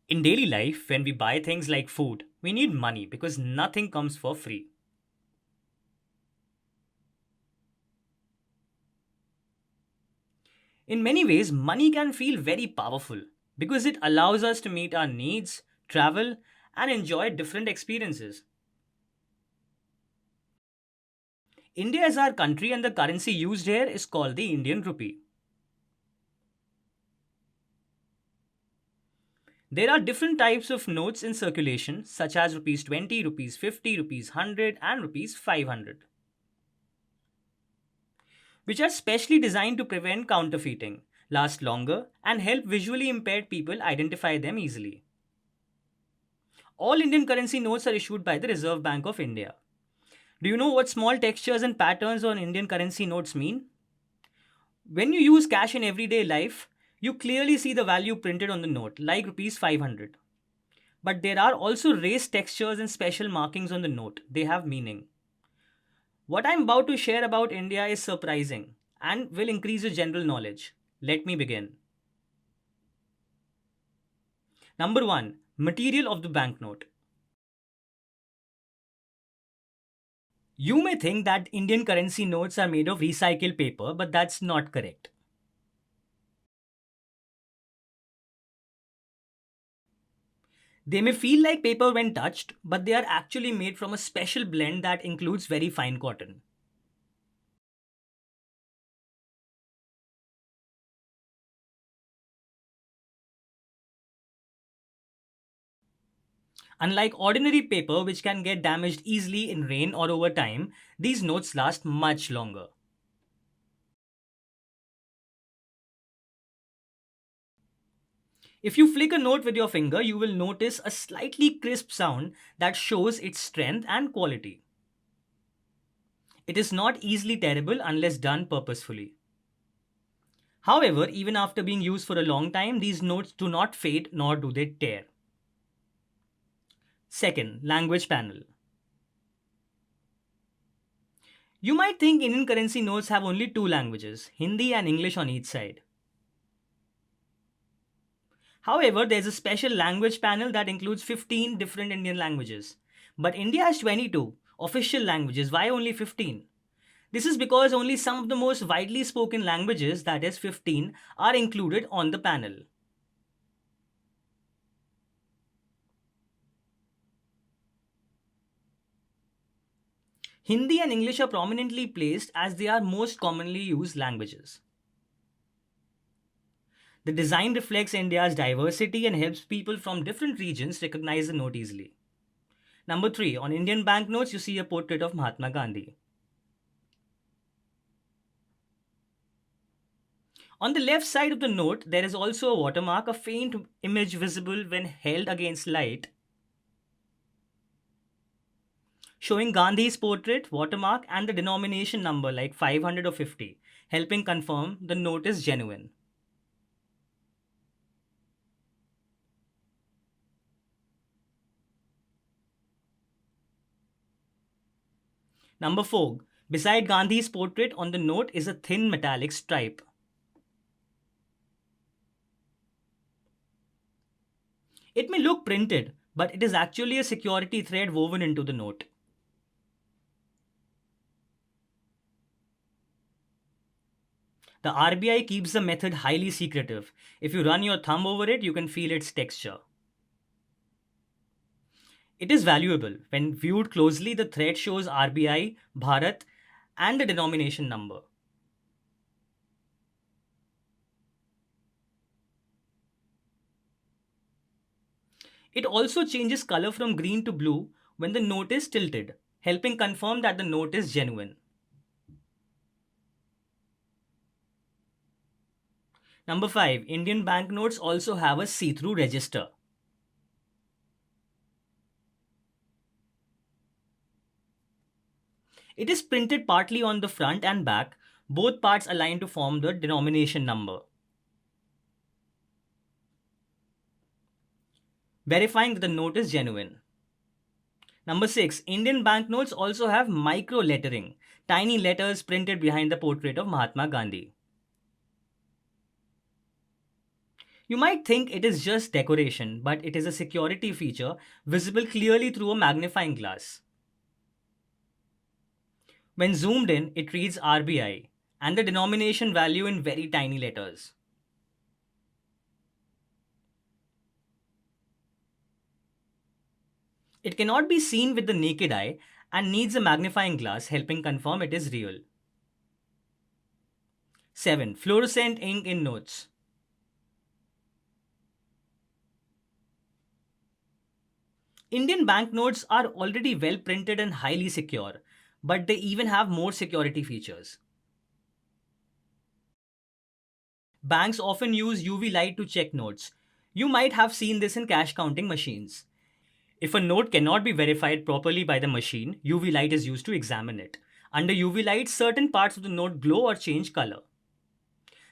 In daily life, when we buy things like food, we need money because nothing comes for free. In many ways, money can feel very powerful because it allows us to meet our needs, travel, and enjoy different experiences. India is our country, and the currency used here is called the Indian rupee. There are different types of notes in circulation, such as rupees 20, rupees 50, rupees 100, and rupees 500, which are specially designed to prevent counterfeiting, last longer, and help visually impaired people identify them easily. All Indian currency notes are issued by the Reserve Bank of India. Do you know what small textures and patterns on Indian currency notes mean? When you use cash in everyday life, you clearly see the value printed on the note, like rupees 500. But there are also raised textures and special markings on the note. They have meaning. What I'm about to share about India is surprising and will increase your general knowledge. Let me begin. Number 1. Material of the banknote. You may think that Indian currency notes are made of recycled paper, but that's not correct. They may feel like paper when touched, but they are actually made from a special blend that includes very fine cotton. Unlike ordinary paper, which can get damaged easily in rain or over time, these notes last much longer. If you flick a note with your finger, you will notice a slightly crisp sound that shows its strength and quality. It is not easily tearable unless done purposefully. However, even after being used for a long time, these notes do not fade nor do they tear. Second, language panel. You might think Indian currency notes have only two languages, Hindi and English on each side. However, there's a special language panel that includes 15 different Indian languages. But India has 22 official languages. Why only 15? This is because only some of the most widely spoken languages, that is 15, are included on the panel. Hindi and English are prominently placed as they are most commonly used languages. The design reflects India's diversity and helps people from different regions recognize the note easily. Number 3. On Indian banknotes, you see a portrait of Mahatma Gandhi. On the left side of the note, there is also a watermark, a faint image visible when held against light, showing Gandhi's portrait, watermark, and the denomination number like 500 or 50, helping confirm the note is genuine. Number 4. Beside Gandhi's portrait on the note is a thin metallic stripe. It may look printed, but it is actually a security thread woven into the note. The RBI keeps the method highly secretive. If you run your thumb over it, you can feel its texture. It is valuable. When viewed closely, the thread shows RBI, Bharat, and the denomination number. It also changes color from green to blue when the note is tilted, helping confirm that the note is genuine. Number 5. Indian banknotes also have a see-through register. It is printed partly on the front and back, both parts aligned to form the denomination number, verifying that the note is genuine. Number 6. Indian banknotes also have micro lettering, tiny letters printed behind the portrait of Mahatma Gandhi. You might think it is just decoration, but it is a security feature visible clearly through a magnifying glass. When zoomed in, it reads RBI and the denomination value in very tiny letters. It cannot be seen with the naked eye and needs a magnifying glass helping confirm it is real. 7. Fluorescent ink in notes. Indian banknotes are already well printed and highly secure, but they even have more security features. Banks often use UV light to check notes. You might have seen this in cash counting machines. If a note cannot be verified properly by the machine, UV light is used to examine it. Under UV light, certain parts of the note glow or change color.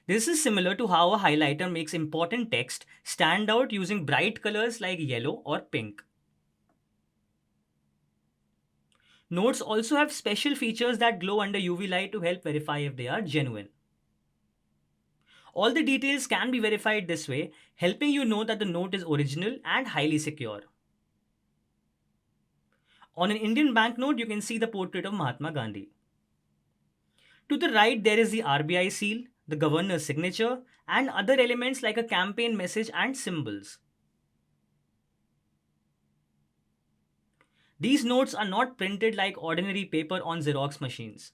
This is similar to how a highlighter makes important text stand out using bright colors like yellow or pink. Notes also have special features that glow under UV light to help verify if they are genuine. All the details can be verified this way, helping you know that the note is original and highly secure. On an Indian banknote, you can see the portrait of Mahatma Gandhi. To the right, there is the RBI seal, the governor's signature, and other elements like a campaign message and symbols. These notes are not printed like ordinary paper on Xerox machines.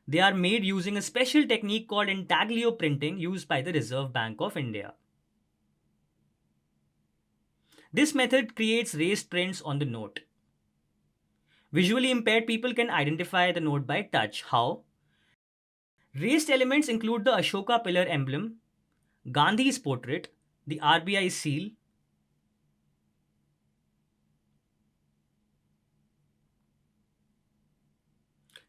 They are made using a special technique called Intaglio printing used by the Reserve Bank of India. This method creates raised prints on the note. Visually impaired people can identify the note by touch. How? Raised elements include the Ashoka pillar emblem, Gandhi's portrait, the RBI seal,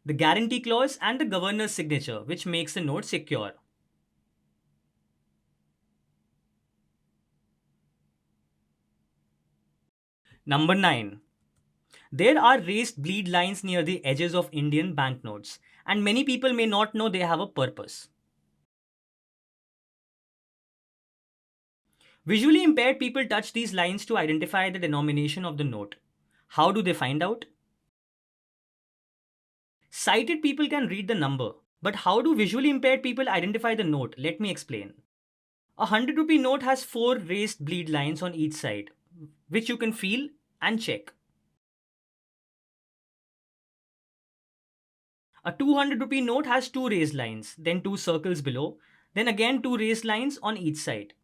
the guarantee clause, and the governor's signature, which makes the note secure. Number 9. There are raised bleed lines near the edges of Indian banknotes, and many people may not know they have a purpose. Visually impaired people touch these lines to identify the denomination of the note. How do they find out? Sighted people can read the number, but how do visually impaired people identify the note? Let me explain. A 100 rupee note has 4 raised bleed lines on each side, which you can feel and check. A 200 rupee note has 2 raised lines, then 2 circles below, then again 2 raised lines on each side.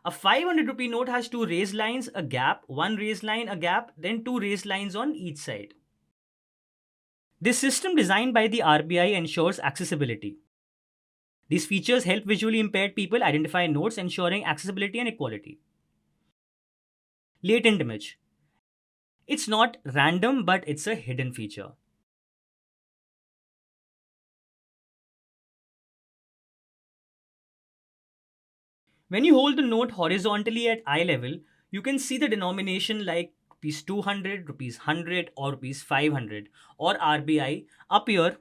A 500 rupee note has 2 raised lines, a gap, 1 raised line, a gap, then 2 raised lines on each side. This system designed by the RBI ensures accessibility. These features help visually impaired people identify notes, ensuring accessibility and equality. Latent image. It's not random, but it's a hidden feature. When you hold the note horizontally at eye level, you can see the denomination like rupees 200, rupees 100, or rupees 500, or RBI appear.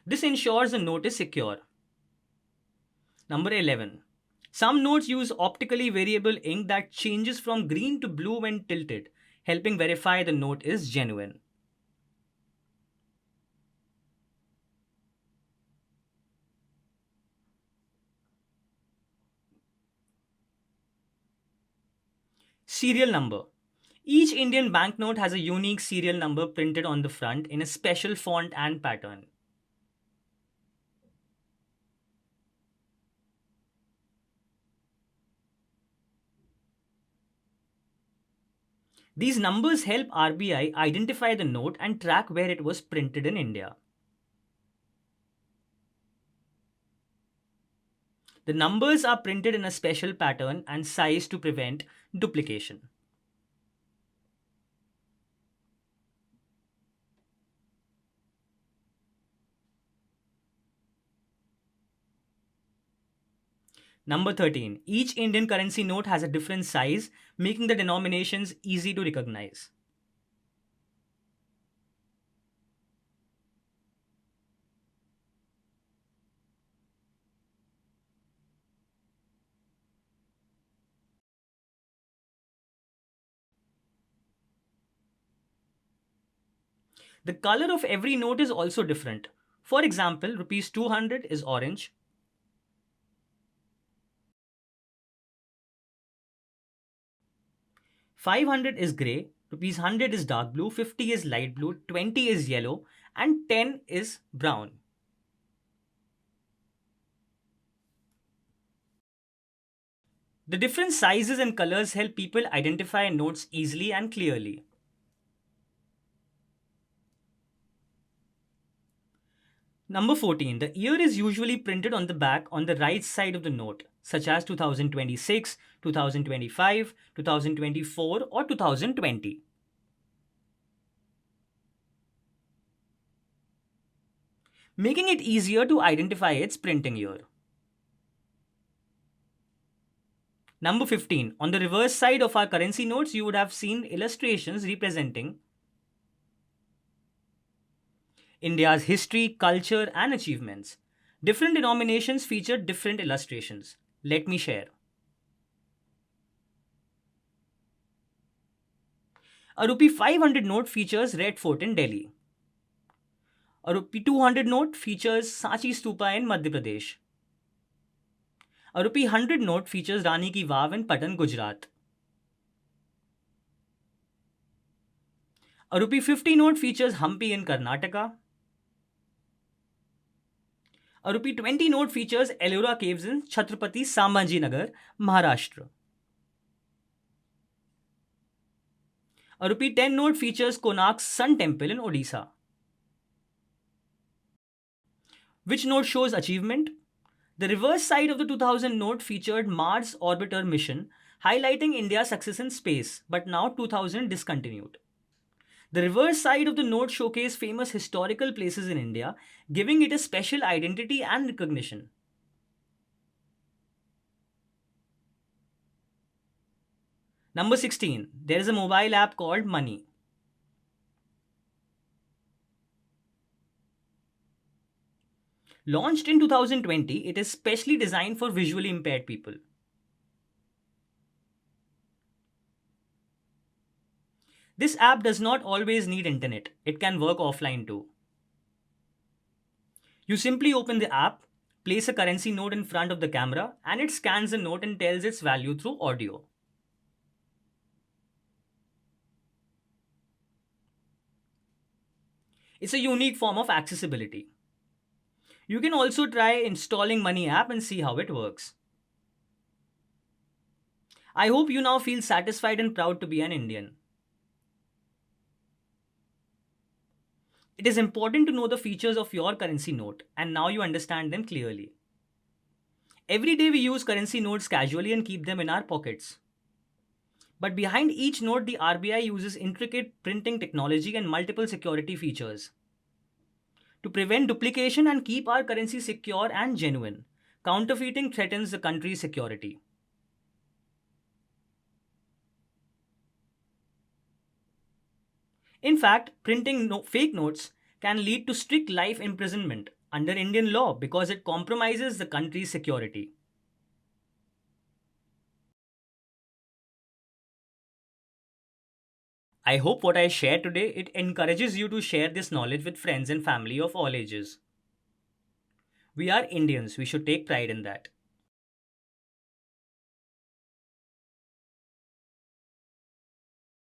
This ensures the note is secure. Number 11. Some notes use optically variable ink that changes from green to blue when tilted, helping verify the note is genuine. Serial number. Each Indian banknote has a unique serial number printed on the front in a special font and pattern. These numbers help RBI identify the note and track where it was printed in India. The numbers are printed in a special pattern and size to prevent duplication. Number 13. Each Indian currency note has a different size, making the denominations easy to recognize. The color of every note is also different. For example, rupees 200 is orange, 500 is grey, rupees 100 is dark blue, 50 is light blue, 20 is yellow, and 10 is brown. The different sizes and colors help people identify notes easily and clearly. Number 14. The year is usually printed on the back on the right side of the note, such as 2026, 2025, 2024, or 2020. Making it easier to identify its printing year. Number 15. On the reverse side of our currency notes, you would have seen illustrations representing India's history, culture, and achievements. Different denominations feature different illustrations. Let me share. A rupee 500 note features Red Fort in Delhi. A rupee 200 note features Sanchi Stupa in Madhya Pradesh. A rupee 100 note features Rani Ki Vav in Patan, Gujarat. A rupee 50 note features Hampi in Karnataka. A rupee 20 note features Ellora Caves in Chhatrapati Sambhaji Nagar, Maharashtra. A rupee 10 note features Konark's Sun Temple in Odisha. Which note shows achievement? The reverse side of the 2000 note featured Mars Orbiter mission, highlighting India's success in space, but now 2000 discontinued. The reverse side of the note showcased famous historical places in India, giving it a special identity and recognition. Number 16. There is a mobile app called Money. Launched in 2020, it is specially designed for visually impaired people. This app does not always need internet. It can work offline too. You simply open the app, place a currency note in front of the camera, and it scans the note and tells its value through audio. It's a unique form of accessibility. You can also try installing Money app and see how it works. I hope you now feel satisfied and proud to be an Indian. It is important to know the features of your currency note, and now you understand them clearly. Every day we use currency notes casually and keep them in our pockets. But behind each note, the RBI uses intricate printing technology and multiple security features. To prevent duplication and keep our currency secure and genuine, counterfeiting threatens the country's security. In fact, printing fake notes can lead to strict life imprisonment under Indian law because it compromises the country's security. I hope what I share today it encourages you to share this knowledge with friends and family of all ages. We are Indians, we should take pride in that.